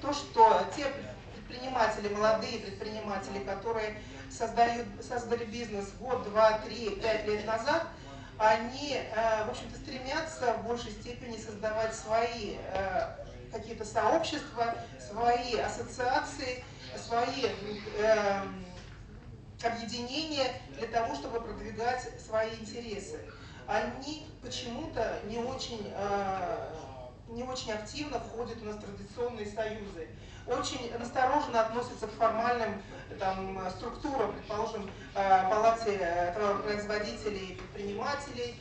то, что те предприниматели, молодые предприниматели, которые создали бизнес год, два, три, 5 лет назад, они, в общем-то, стремятся в большей степени создавать свои какие-то сообщества, свои ассоциации, свои объединения для того, чтобы продвигать свои интересы. Они почему-то не очень активно входят у нас в традиционные союзы, очень настороженно относятся к формальным структурам, предположим, палате товаропроизводителей и предпринимателей,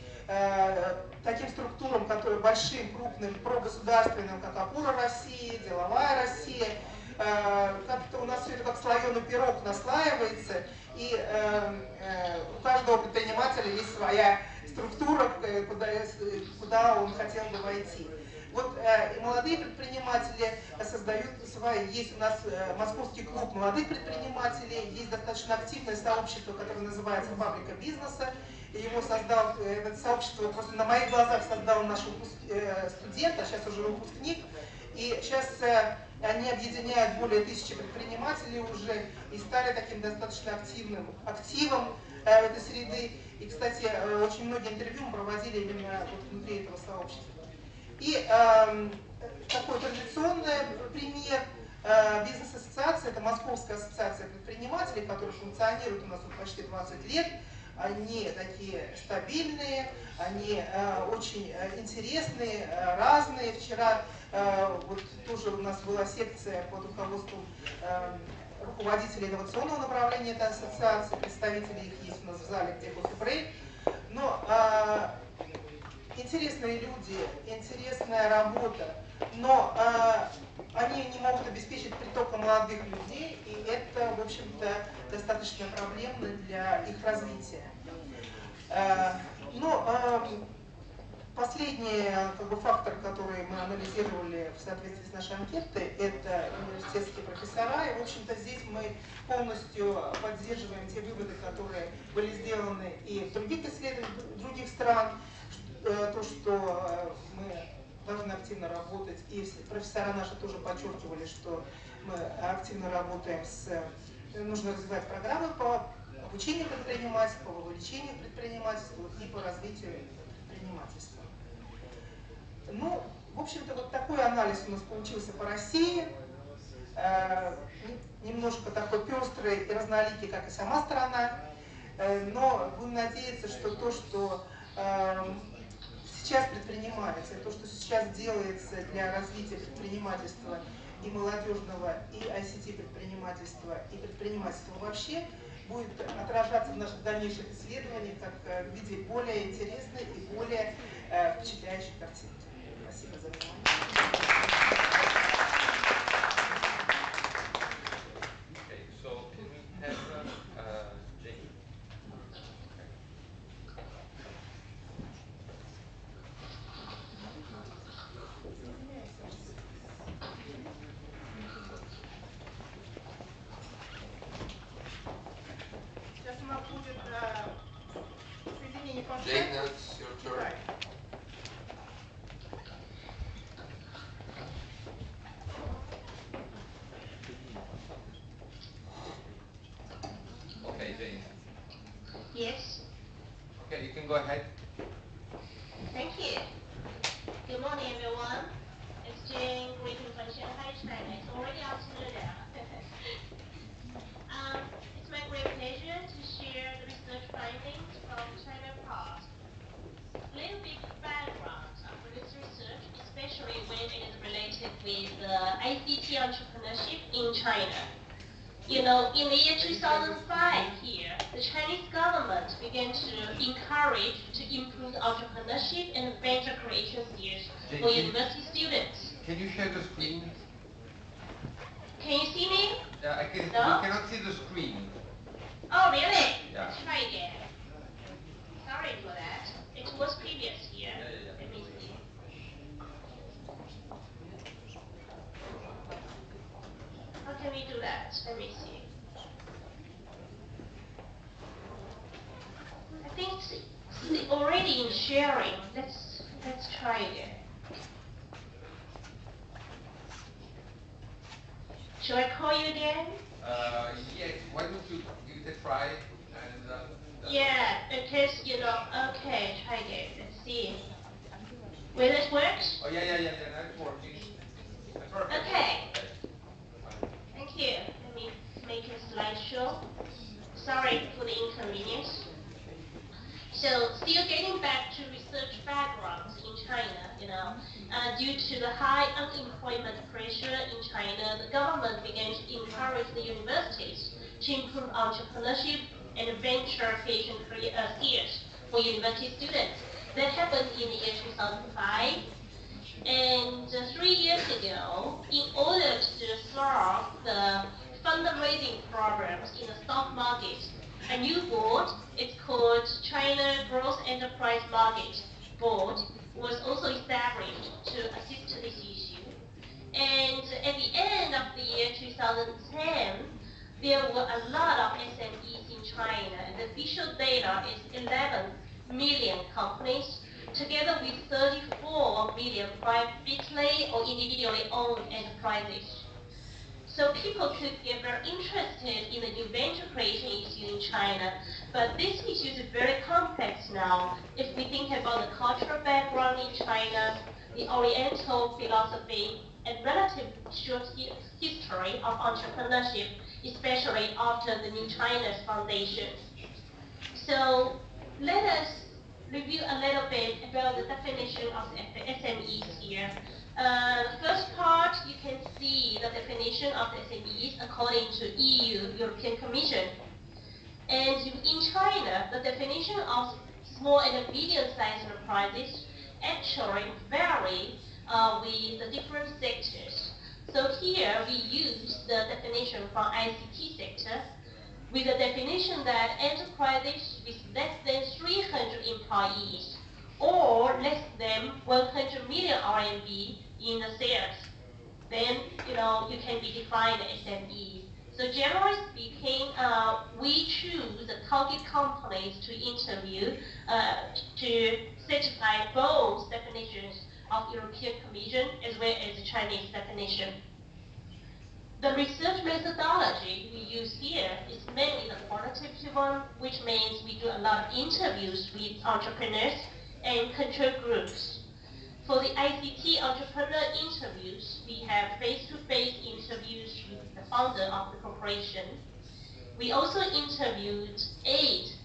таким структурам, которые большим, крупным, прогосударственным, как «Опора России», «Деловая Россия». Как-то у нас все это как слоеный пирог наслаивается, и у каждого предпринимателя есть своя структура, куда он хотел бы войти. Вот молодые предприниматели создают свои. Есть у нас Московский клуб молодых предпринимателей, есть достаточно активное сообщество, которое называется «Фабрика бизнеса». Его создал, это сообщество просто на моих глазах создал наш студент, а сейчас уже выпускник. И сейчас они объединяют более 1000 предпринимателей уже и стали таким достаточно активным активом этой среды. И, кстати, очень многие интервью мы проводили именно вот внутри этого сообщества. И такой традиционный пример бизнес-ассоциации, это Московская ассоциация предпринимателей, которая функционирует у нас уже почти 20 лет. Они такие стабильные, они очень интересные, разные. Вчера вот тоже у нас была секция под руководством руководителей инновационного направления этой ассоциации, представители их есть у нас в зале, где кофе-брейк. Но интересные люди, интересная работа, но они не могут обеспечить притоком молодых людей, и это, в общем-то, достаточно проблемно для их развития. Последний фактор, который мы анализировали в соответствии с нашей анкетой, это университетские профессора. И, в общем-то, здесь мы полностью поддерживаем те выводы, которые были сделаны и в других исследованиях других стран. То, что мы должны активно работать, и профессора наши тоже подчеркивали, что мы активно работаем нужно развивать программы по обучению предпринимательства, по вовлечению в предпринимательство и по развитию предпринимательства. Ну, в общем-то, вот такой анализ у нас получился по России, немножко такой пестрый и разноликий, как и сама страна, но будем надеяться, что то, что сейчас предпринимается, то, что сейчас делается для развития предпринимательства и молодежного, и ICT-предпринимательства, и предпринимательства вообще, будет отражаться в наших дальнейших исследованиях как в виде более интересной и более впечатляющей картинки. Спасибо за внимание. Jane, that's your turn. Okay, Jane. Yes. Okay, you can go ahead. Thank you. Good morning, everyone. It's Jane, greeting from Shanghai, China. It's already afternoon now. It's my great pleasure to share the research findings from China Post. A little bit background of this research, especially when it is related with ICT entrepreneurship in China. You know, in the year 2005 here, the Chinese government began to encourage to improve entrepreneurship and venture creation skills for university students. Can you share the screen? Can you see me? Yeah, I can. No? We cannot see the screen. Oh, really? Yeah. Let's try again. Sorry for that. It was previous here. Yeah. Let me see. How can we do that? Let me see. I think it's already in sharing. Let's try again. Should I call you again? Yes, why don't you give it a try? And, Yeah, because okay, try again. Let's see. Will it work? Oh, yeah, that's working. Perfect. Okay. Thank you. Let me make a slideshow. Sorry for the inconvenience. So still getting back to research backgrounds in China, due to the high unemployment pressure in China, the government began to encourage the universities to improve entrepreneurship and venture creation skills for university students. That happened in the year 2005. And 3 years ago, in order to solve the fundraising problems in the stock market, a new board, it's called China Growth Enterprise Market Board, was also established to assist this issue. And at the end of the year 2010, there were a lot of SMEs in China, and the official data is 11 million companies, together with 34 million privately or individually owned enterprises. So people could get very interested in the new venture creation issue in China, but this issue is very complex now. If we think about the cultural background in China, the Oriental philosophy, and relative short history of entrepreneurship, especially after the New China's foundation. So let us review a little bit about the definition of the SMEs here. First part, you can see the definition of the SMEs according to EU, European Commission. And in China, the definition of small and medium-sized enterprises actually vary with the different sectors. So here we use the definition from ICT sector, with the definition that enterprises with less than 300 employees or less than 100 million RMB in the sales, then you can be defined as SME. So generally speaking, we choose the target companies to interview to satisfy both definitions of European Commission as well as the Chinese definition. The research methodology we use here is mainly the qualitative one, which means we do a lot of interviews with entrepreneurs and control groups. For the ICT entrepreneur interviews, we have face-to-face interviews with the founder of the corporation. We also interviewed 8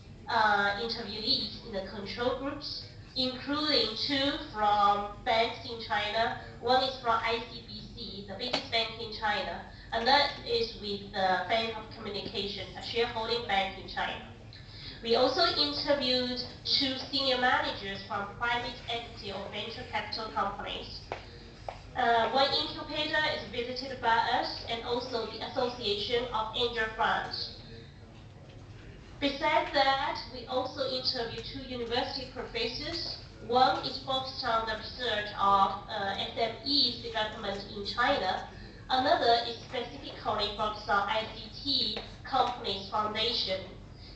interviewees in the control groups, including 2 from banks in China. One is from ICBC, the biggest bank in China, and that is with the Bank of Communication, a shareholding bank in China. We also interviewed 2 senior managers from private equity or venture capital companies. One incubator is visited by us, and also the Association of Angel Funds. Besides that, we also interviewed 2 university professors. One is focused on the research of SMEs development in China. Another is specifically focused on ICT companies foundation.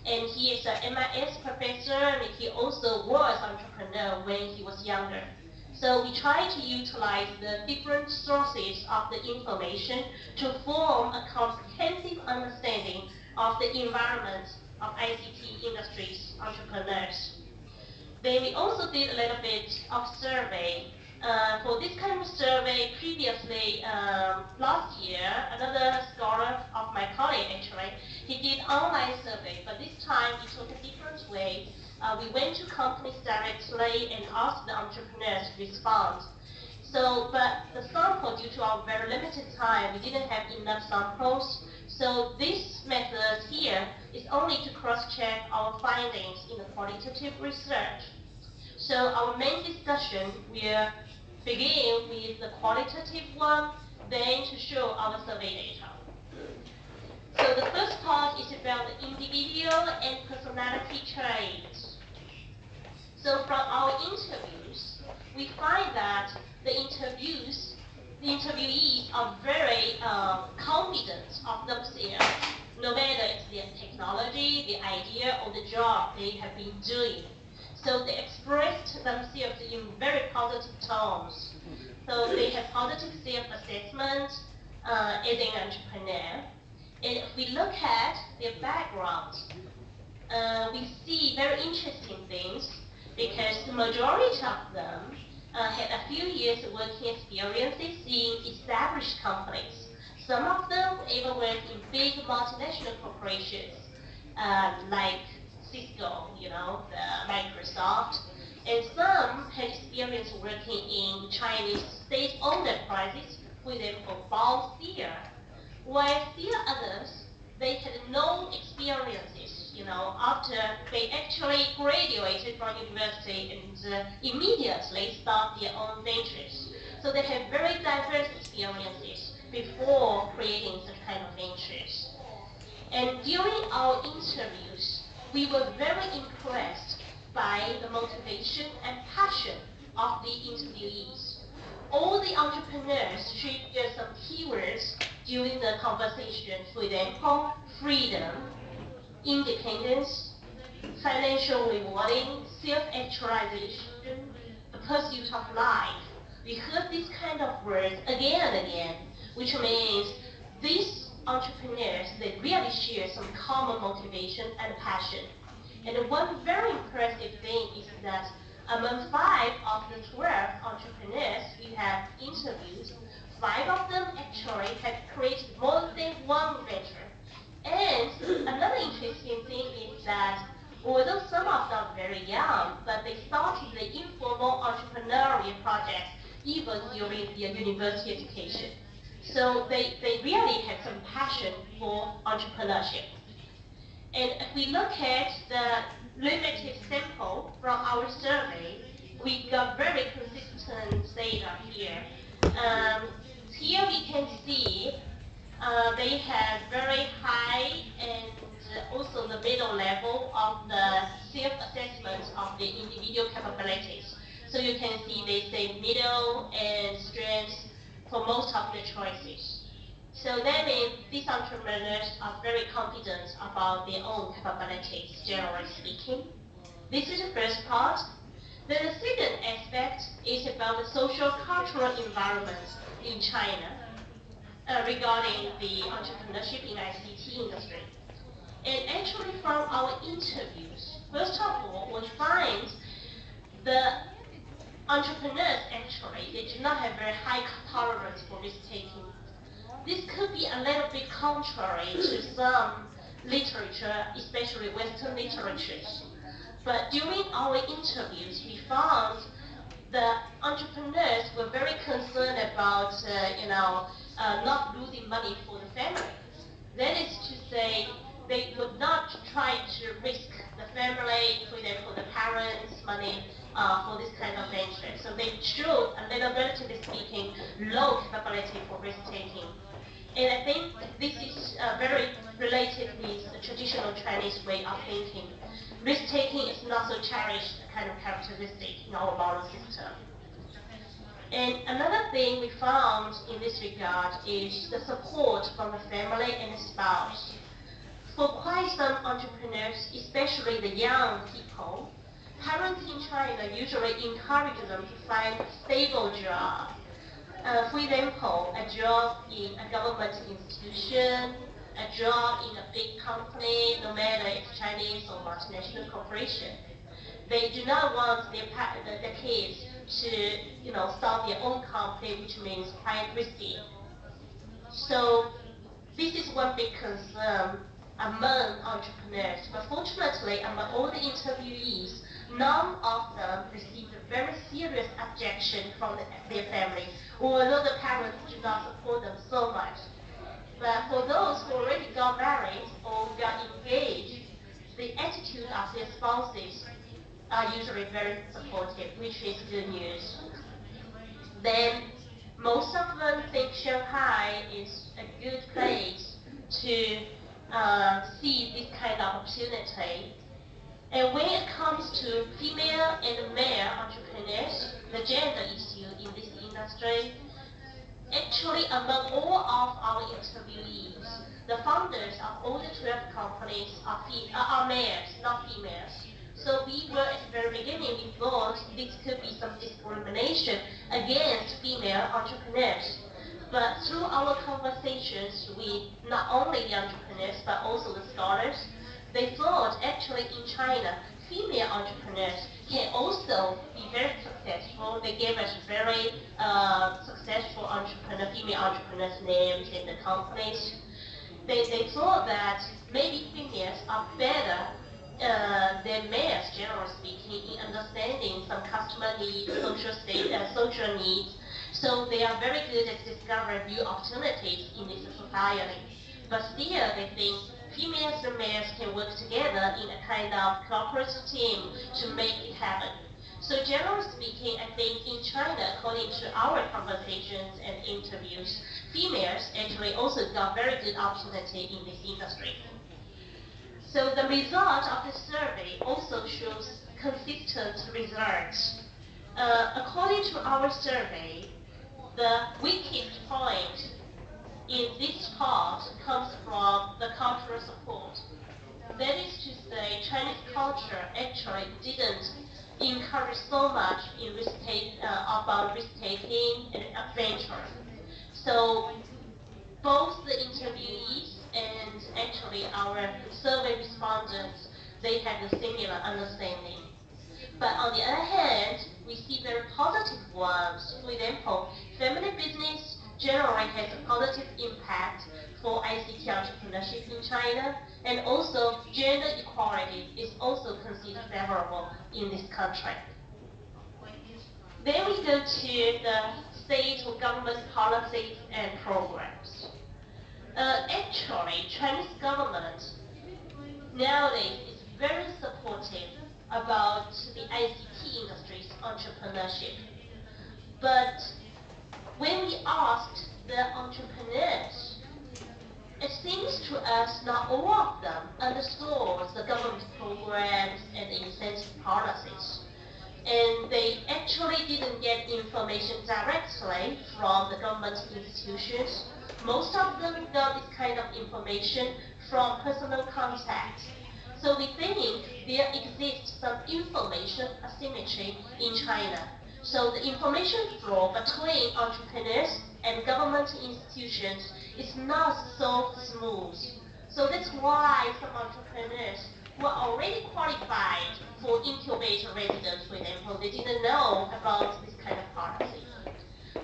And he is an MIS professor, and he also was an entrepreneur when he was younger. So we try to utilize the different sources of the information to form a comprehensive understanding of the environment of ICT industries entrepreneurs. Then we also did a little bit of survey. For this kind of survey, previously, last year, another scholar of my colleague actually, he did online survey, but this time we took a different way. We went to companies directly and asked the entrepreneurs to respond. So, but the sample, due to our very limited time, we didn't have enough samples. So this method here is only to cross-check our findings in the qualitative research. So our main discussion will begin with the qualitative one, then to show our survey data. So the first part is about the individual and personality traits. So from our interviews, we find that the interviewees are very confident of themselves, no matter it's their technology, the idea, or the job they have been doing. So they expressed themselves in very positive tones. So they have positive self-assessment, as an entrepreneur. And if we look at their background, we see very interesting things because the majority of them had a few years of working experiences in established companies. Some of them even work in big multinational corporations like Cisco, the Microsoft, and some had experience working in Chinese state-owned enterprises, for example, Baoxia, while still others, they had no experiences, after they actually graduated from university and immediately start their own ventures. So they have very diverse experiences before creating such kind of ventures. And during our interviews, we were very impressed by the motivation and passion of the interviewees. All the entrepreneurs shared some keywords during the conversation. For example, freedom, independence, financial rewarding, self-actualization, the pursuit of life. We heard these kind of words again and again, which means these entrepreneurs, they really share some common motivation and passion. And one very impressive thing is that among 5 of the 12 entrepreneurs we have interviewed, 5 of them actually had created more than one venture. And another interesting thing is that although some of them are very young, but they started the informal entrepreneurial projects even during their university education. So they really had some passion for entrepreneurship. And if we look at the limited sample from our survey, we got very consistent data here. Here we can see they have very high and also the middle level of the self-assessment of the individual capabilities. So you can see they say middle and strengths for most of the choices. So that means these entrepreneurs are very confident about their own capabilities, generally speaking. This is the first part. Then the second aspect is about the social cultural environment in China regarding the entrepreneurship in ICT industry. And actually from our interviews, first of all, we find the entrepreneurs actually, they do not have very high tolerance for risk-taking. This could be a little bit contrary to some literature, especially Western literatures. But during our interviews, we found the entrepreneurs were very concerned about, not losing money for the family. That is to say, they would not try to risk the family, for example, the parents' money for this kind of venture. So they showed a little, relatively speaking, low capability for risk-taking. And I think this is very related with the traditional Chinese way of thinking. Risk-taking is not so cherished kind of characteristic in our moral system. And another thing we found in this regard is the support from the family and the spouse. For quite some entrepreneurs, especially the young people, parents in China usually encourage them to find a stable job. For example, a job in a government institution, a job in a big company, no matter if it's Chinese or multinational corporation. They do not want the kids to, start their own company, which means quite risky. So this is one big concern among entrepreneurs. But fortunately, among all the interviewees, none of them received a very serious objection from their family, although the parents do not support them so much. But for those who already got married or got engaged, the attitude of their spouses are usually very supportive, which is good news. Then most of them think Shanghai is a good place to see this kind of opportunity. And when it comes to female and male entrepreneurs, the gender issue in this industry, actually among all of our interviewees, the founders of all the 12 companies are males, not females. So we were at the very beginning, we thought this could be some discrimination against female entrepreneurs. But through our conversations with not only the entrepreneurs but also the scholars, they thought actually in China, female entrepreneurs can also be very successful. They gave us very successful female entrepreneurs names in the companies. They thought that maybe females are better than males, generally speaking, in understanding some customer needs, social needs. So they are very good at discovering new opportunities in this society. But still, they think females and males can work together in a kind of cooperative team to make it happen. So generally speaking, I think in China, according to our conversations and interviews, females actually also got very good opportunity in this industry. So the result of the survey also shows consistent results. According to our survey, the weakest point in this part comes from the cultural support. That is to say, Chinese culture actually didn't encourage so much in about risk-taking and adventure. So both the interviewees and actually our survey respondents, they have a similar understanding. But on the other hand, we see very positive ones. For example, family business generally has a positive impact for ICT entrepreneurship in China, and also gender equality is also considered favorable in this country. Then we go to the state or government policies and programs. Actually, Chinese government nowadays is very supportive about the ICT industry's entrepreneurship. But when we asked the entrepreneurs, it seems to us not all of them understood the government programs and the incentive policies. And they actually didn't get information directly from the government institutions. Most of them got this kind of information from personal contact. So we think there exists some information asymmetry in China. So the information flow between entrepreneurs and government institutions is not so smooth. So that's why some entrepreneurs who are already qualified for incubator residence, for example, they didn't know about this kind of policy.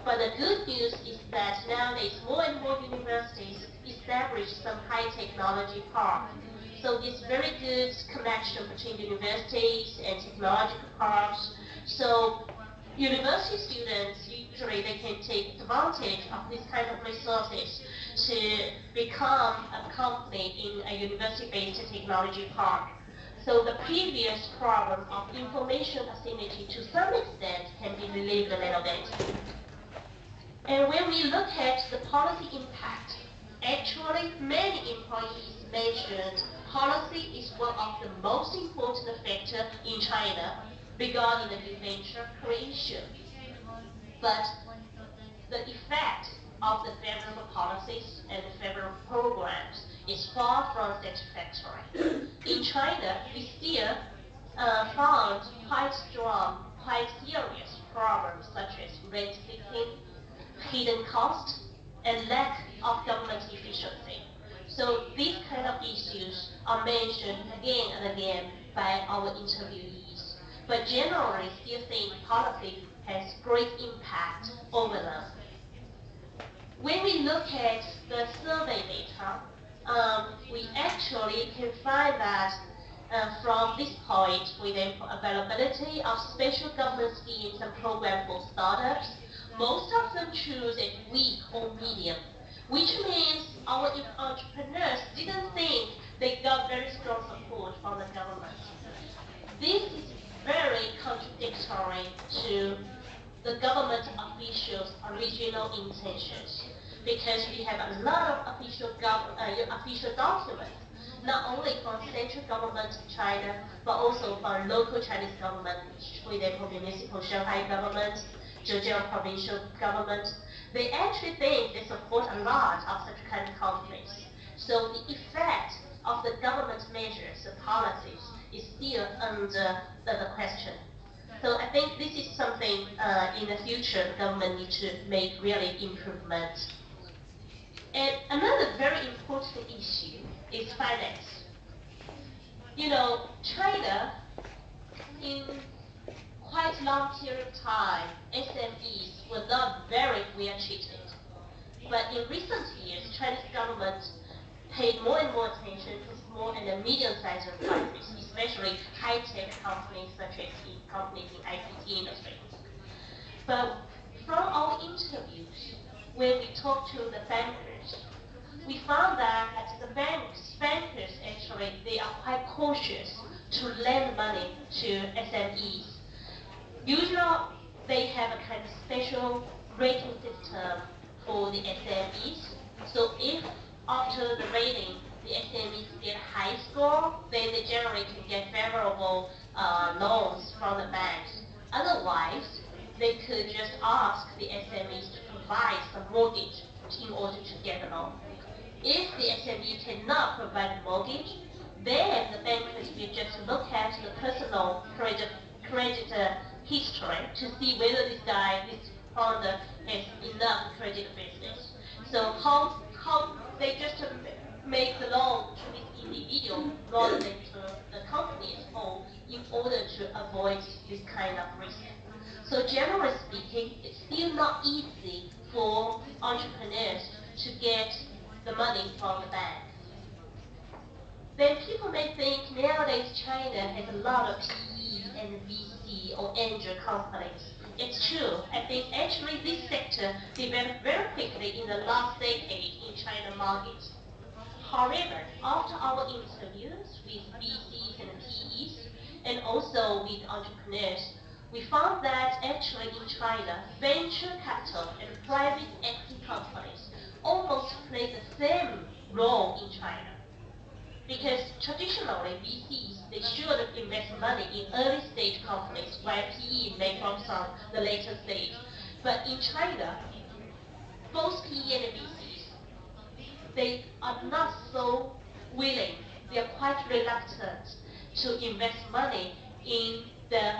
But the good news is that nowadays more and more universities establish some high technology park. So it's very good connection between universities and technological parks. So university students, usually they can take advantage of this kind of resources to become a company in a university-based technology park. So the previous problem of information asymmetry to some extent can be relieved a little bit. And when we look at the policy impact, actually many employees mentioned policy is one of the most important factors in China regarding the new venture creation. But the effect of the favorable policies and the favorable programs is far from satisfactory. In China, we still found quite strong, quite serious problems such as rent fixing, hidden cost, and lack of government efficiency. So these kind of issues are mentioned again and again by our interviewees. But generally, still think policy has great impact over them. When we look at the survey data, we actually can find that from this point, for example, availability of special government schemes and programs for startups, most of them choose a weak or medium, which means our entrepreneurs didn't think they got very strong support from the government. This is very contradictory to the government officials' original intentions, because we have a lot of official documents, not only from central government in China, but also from local Chinese government, for example, municipal Shanghai government, Zhejiang provincial government. They actually think they support a lot of such kind of companies. So the effect of the government measures and policies is still under the question. So I think this is something in the future the government needs to make really improvement. And another very important issue is finance. You know, China, in quite long period of time, SMEs were not very well treated. But in recent years, Chinese government paid more and more attention to small and medium-sized enterprises, especially high-tech companies such as companies in ICT industry. But from our interviews, when we talked to the bankers, we found that the bankers actually, they are quite cautious to lend money to SMEs. Usually, they have a kind of special rating system for the SMEs. So if after the rating, the SMEs get high score, then they generally can get favorable loans from the banks. Otherwise, they could just ask the SMEs to provide some mortgage in order to get a loan. If the SME cannot provide mortgage, then the bankers will just look at the personal credit history to see whether this founder, has enough credit business. So how they just make the loan to this individual rather than to the company as whole in order to avoid this kind of risk. So generally speaking, it's still not easy for entrepreneurs to get the money from the bank. Then people may think nowadays China has a lot of PE and VC or angel companies. It's true. I think actually this sector developed very quickly in the last decade in China market. However, after our interviews with VCs and PEs, and also with entrepreneurs, we found that actually in China, venture capital and private equity companies almost play the same role in China. Because traditionally, VCs, they should invest money in early stage companies, while PE may focus on the later stage. But in China, both PE and VCs, they are not so willing, they are quite reluctant to invest money in the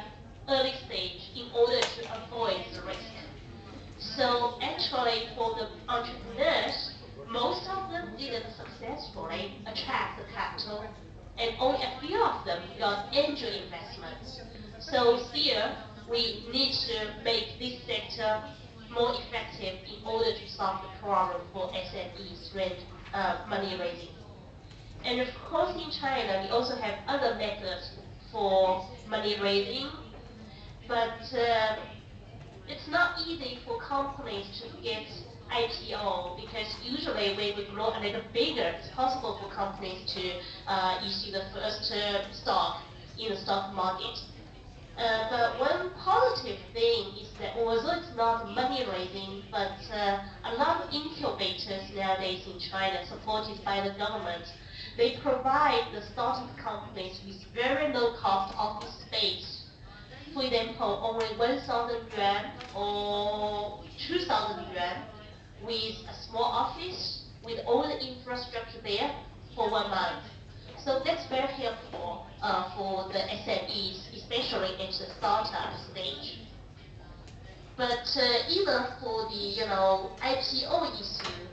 early stage in order to avoid the risk. So actually for the entrepreneurs, most of them didn't successfully attract the capital, and only a few of them got angel investments. So here, we need to make this sector more effective in order to solve the problem for SMEs money raising. And of course in China, we also have other methods for money raising, but it's not easy for companies to get IPO because usually when we grow a little bigger, it's possible for companies to issue the first stock in the stock market. But one positive thing is that although it's not money raising, but a lot of incubators nowadays in China, supported by the government, they provide the startup companies with very low cost office space. For example, only 1,000 yuan or 2,000 yuan with a small office with all the infrastructure there for 1 month. So that's very helpful for the SMEs, especially at the startup stage. But even for the IPO issue,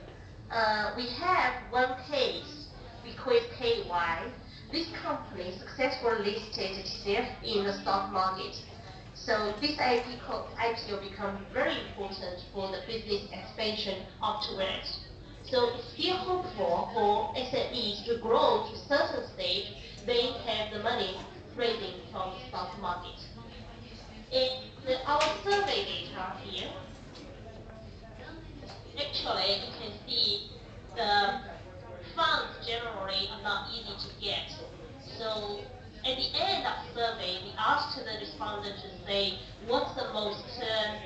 we have one case, we call it KY. This company successfully listed itself in the stock market. So this IPO becomes very important for the business expansion afterwards. So it's still hopeful for SMEs to grow to a certain stage, they have the money raising from the stock market. Our survey data here, actually you can see the funds generally are not easy to get. So at the end of the survey, we asked the respondents to say what's the most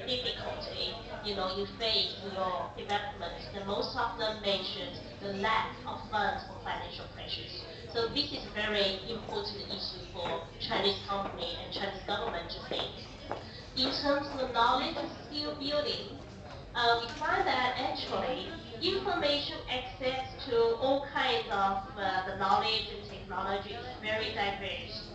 difficulty you face in your development. And most of them mentioned the lack of funds for financial pressures. So this is a very important issue for Chinese company and Chinese government to think. In terms of knowledge and skill building, we find that actually information access to all kinds of the knowledge and technology is very diverse.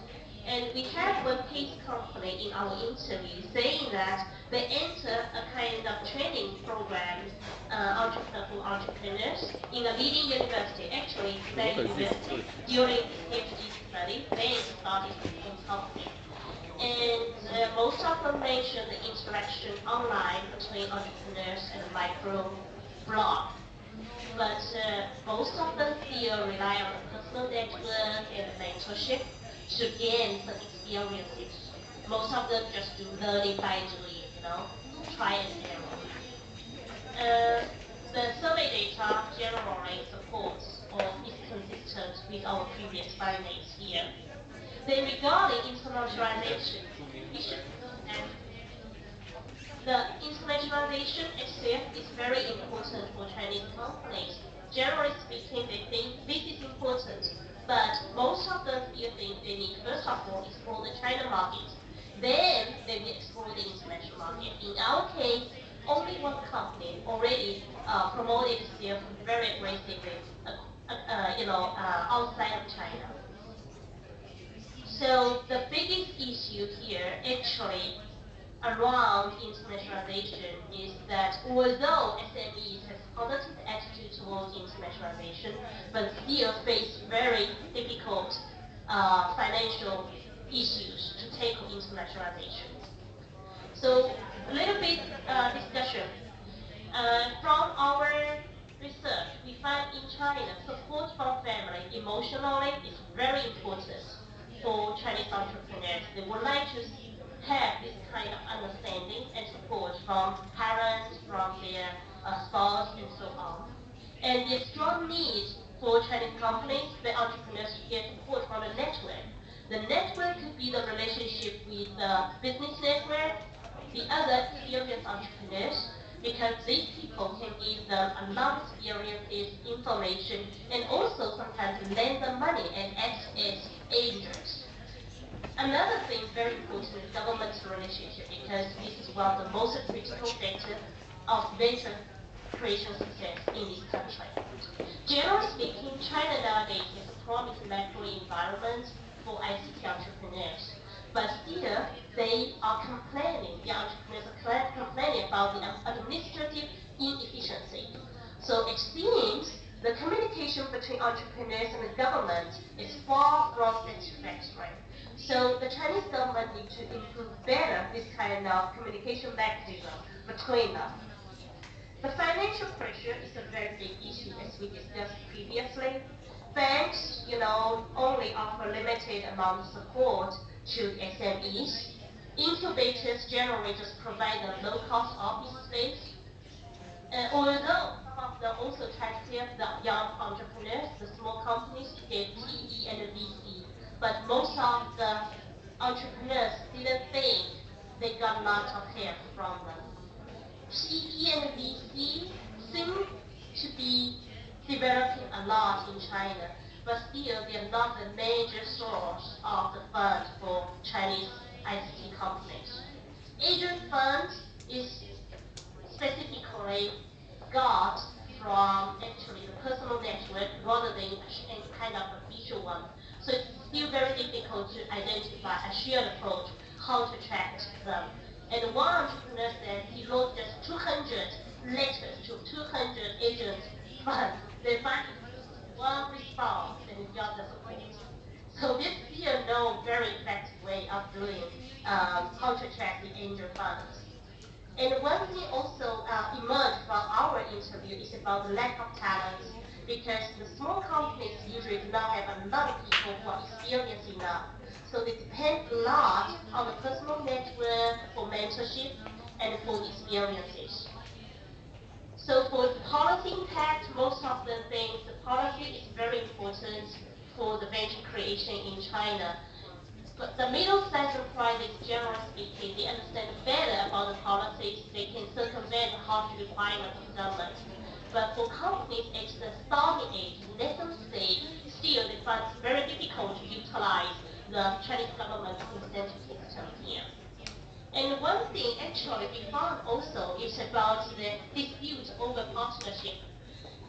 And we have one case company in our interview saying that they enter a kind of training program for entrepreneurs in a leading university, actually state university, during PhD study. They started their own company. And most of them mention the interaction online between entrepreneurs and micro blog. But most of them still rely on the personal network and mentorship to gain some experiences. Most of them just do learning by doing, try and error. The survey data generally supports or is consistent with our previous findings here. Then regarding internationalization, we should know that the internationalization itself is very important for Chinese companies. Generally speaking, they think this is important, but most of them still think they need first of all explore the China market. Then they will explore the international market. In our case, only one company already promoted itself very aggressively, outside of China. So the biggest issue here actually around internationalization is that although SMEs have positive attitude towards internationalization, but still face very difficult financial issues to tackle internationalization. So a little bit discussion. From our research, we find in China, support from family emotionally is very important for Chinese entrepreneurs. They would like to have this kind of understanding and support from parents, from their spouse, and so on. And the strong need for Chinese companies, the entrepreneurs, to get support from the network. The network could be the relationship with the business network, the other experienced entrepreneurs, because these people can give them a lot of experiences, information, and also sometimes lend them money and act as agents. Another thing very important is government relationship, because this is one of the most critical factors of venture creation success in this country. Generally speaking, China nowadays has a promising macro environment for ICT entrepreneurs. But still, they are complaining, the entrepreneurs are complaining about the administrative inefficiency. So it seems the communication between entrepreneurs and the government is far from satisfactory. So the Chinese government needs to improve better this kind of communication mechanism between them. The financial pressure is a very big issue, as we discussed previously. Banks, only offer limited amount of support to SMEs. Incubators generally just provide a low-cost office space. Although some of them also try to help the young entrepreneurs, the small companies, to get PE and VC, but most of the entrepreneurs didn't think they got a lot of help from them. PE and VC seem to be developing a lot in China, but still they are not the major source of the fund for Chinese ICT companies. Agent fund is specifically got from actually the personal network rather than a kind of official one. So it's still very difficult to identify a shared approach, how to attract them. And one entrepreneur said he wrote just 200 letters to 200 agent funds. They finally one response and got the support. So this still no very effective way of doing how to attract the angel funds. And one thing also emerged from our interview is about the lack of talent, because the small companies usually do not have a lot of people who are experienced enough. So they depend a lot on the personal network for mentorship and for experiences. So for the policy impact, most of the things, the policy is very important for the venture creation in China. But the middle-sized enterprises, generally speaking, they understand better about the policies. They can circumvent the harsh requirements of government. But for companies at the starting age, nascent stage, still they find it very difficult to utilize the Chinese government incentive system here. And one thing actually we found also is about the dispute over partnership.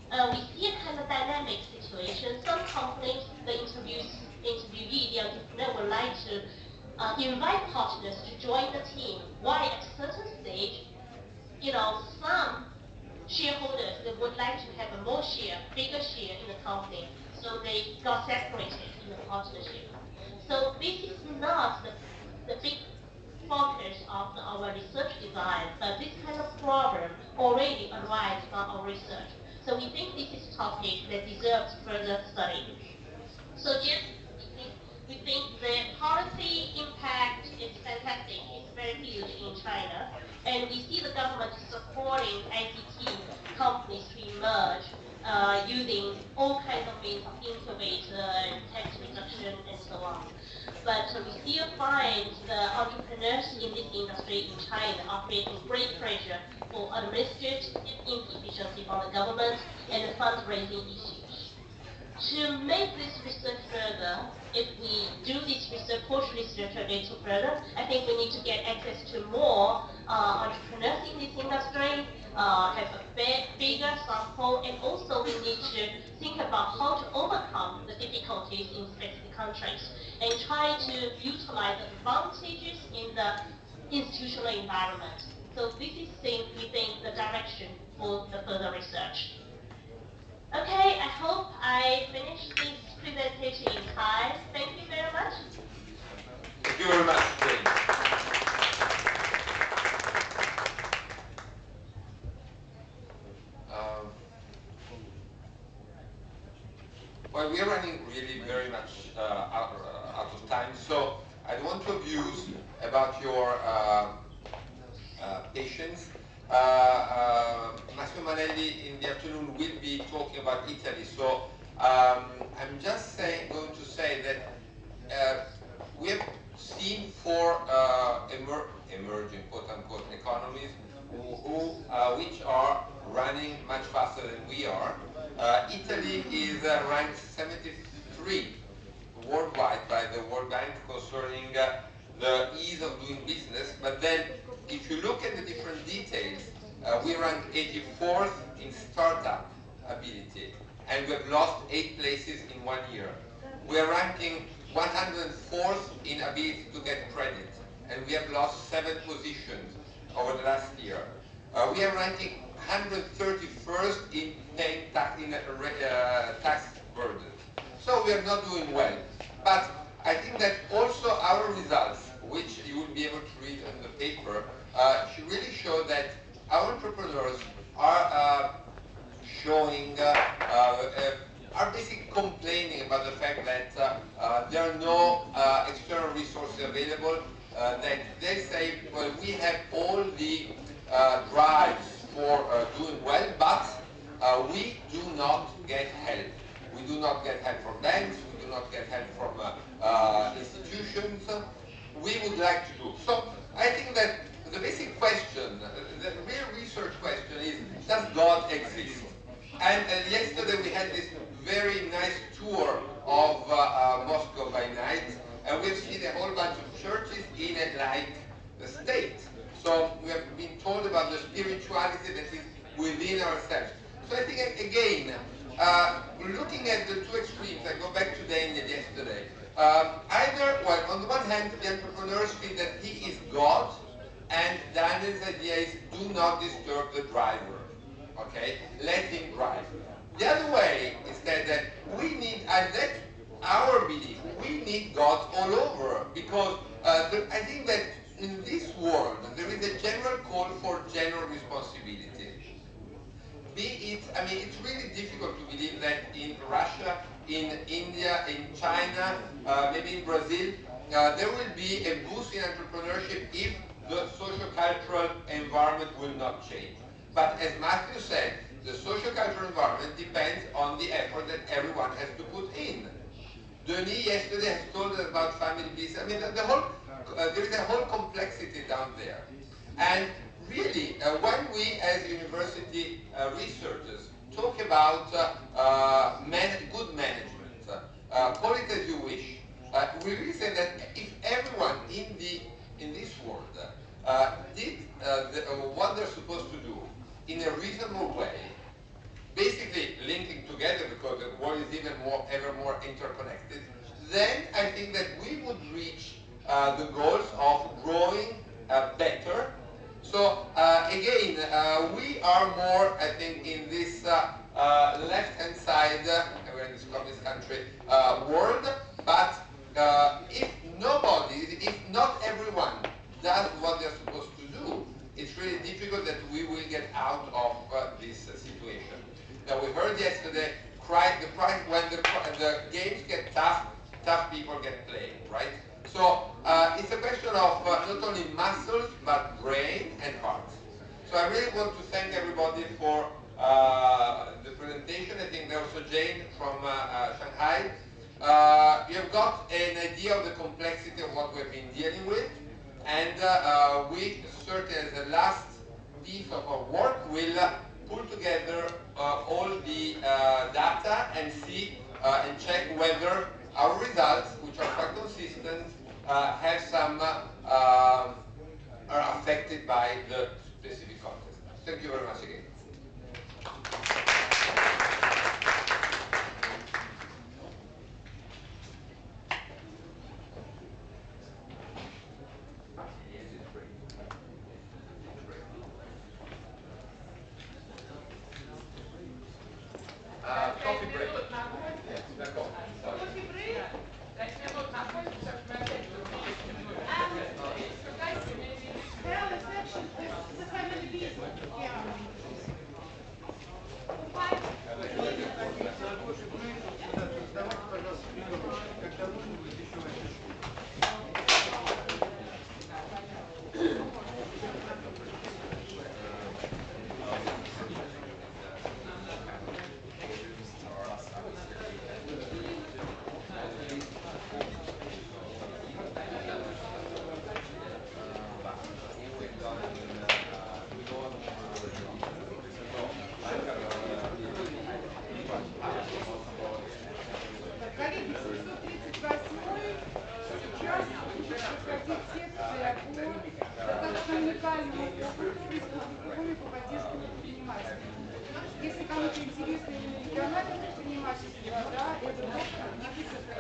We see a kind of dynamic situation. Some companies, the interviews interviewee, the entrepreneur, would like to invite partners to join the team. Why at a certain stage, some shareholders that would like to have a more share, bigger share in the company, so they got separated in the partnership. So this is not the big focus of our research design, but this kind of problem already arises from our research. So we think this is a topic that deserves further study. So just we think the policy impact is fantastic. It's very huge in China. And we see the government supporting ICT companies to emerge using all kinds of means of incubator and tax reduction and so on. But we still find the entrepreneurs in this industry in China are facing great pressure for administrative inefficiency from the government and the fundraising issues. To make this research further, if we do this research, push research a little further, I think we need to get access to more entrepreneurs in this industry, have a bigger sample, and also we need to think about how to overcome the difficulties in specific countries and try to utilize the advantages in the institutional environment. So this is, we think, the direction for the further research. Okay, I hope I finished this presentation in time. Thank you very much. Thank you very much, Jane. Well, we are running really very much out of time, so I don't want to abuse about your patience. Massimo Manelli in the afternoon will be talking about Italy, so I'm just going to say that we have seen four emerging quote-unquote economies which are running much faster than we are. Italy is ranked 73 worldwide by the World Bank concerning the ease of doing business, but then if you look at the different details, we rank 84th in startup ability, and we have lost 8 places in 1 year. We are ranking 104th in ability to get credit, and we have lost 7 positions over the last year. We are ranking 131st in paying tax burden. So we are not doing well. But I think that also our results, which you will be able to read in the paper, should really show that our entrepreneurs are showing, are basically complaining about the fact that there are no external resources available, that they say, well, we have all the drives for doing well, but we do not get help. We do not get help from banks, we do not get help from institutions. We would like to do. So I think that the basic question, the real research question is, does God exist? And yesterday we had this very nice tour of Moscow by night, and we've seen a whole bunch of churches in a like state. So we have been told about the spirituality that is within ourselves. So I think, again, looking at the two extremes, I go back to Daniel yesterday. Either, well, on the one hand, the entrepreneurs feel that he is God, and Daniel's idea is do not disturb the driver. Okay? Let him drive. The other way is that we need, and that's our belief, we need God all over, because I think that in this world there is a general call for general responsibility. Be it, I mean, it's really difficult to believe that in Russia, in India, in China, maybe in Brazil, there will be a boost in entrepreneurship if the socio-cultural environment will not change. But as Matthew said, the socio-cultural environment depends on the effort that everyone has to put in. Denis yesterday has told us about family business. I mean, there is a whole complexity down there. And really, when we as university researchers talk about good management, call it as you wish, we really say that if everyone in this world did what they're supposed to do in a reasonable way, basically linking together because the world is ever more interconnected, then I think that we would reach the goals of growing better. So again, we are more, I think, in this left-hand side, we're in this communist country world, but if not everyone does what they're supposed to do, it's really difficult that we will get out of this situation. Now, we heard yesterday, when the games get tough, tough people get played, right? So it's a question of not only muscles, but brain and heart. So I really want to thank everybody for the presentation. I think there was also Jane from Shanghai. You have got an idea of the complexity of what we've been dealing with. And we certainly, as the last piece of our work, will pull together all the data and see and check whether our results, which are quite consistent, have some are affected by the specific context. Thank you very much again. Coffee break. Если кому-то интересны региональные предпринимательства, да, это Якутская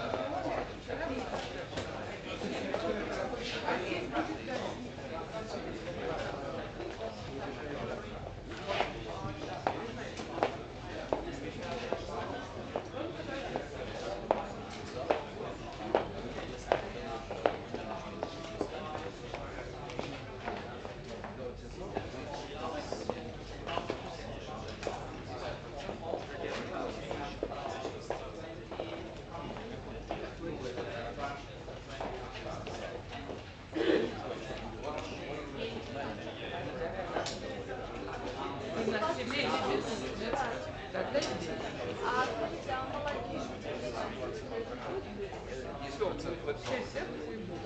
регионе, а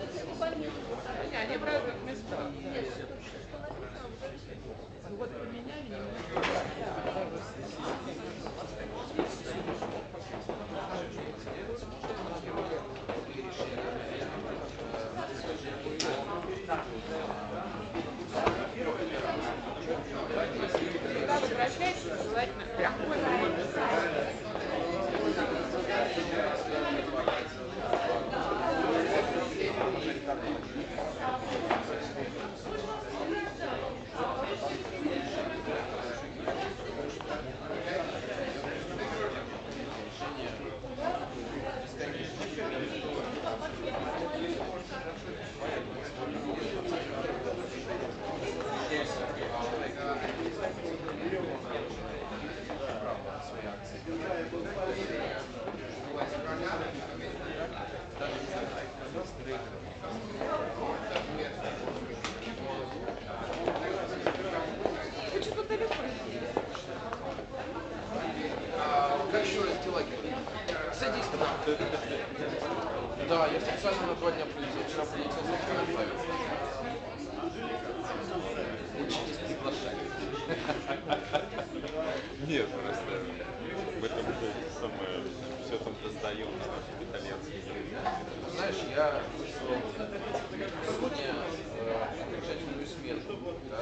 здесь будет Они в разных местах. Вот поменяли. Возвращайся, желательно прямо. Садись к нам. Да, я специально на 2 дня прилетел. Вчера прилетел, завтра отправился. Учитесь приглашать. Нет, просто в этом самое, все там создаем на нашем итальянском языке. Знаешь, я сегодня окончательную смену, да,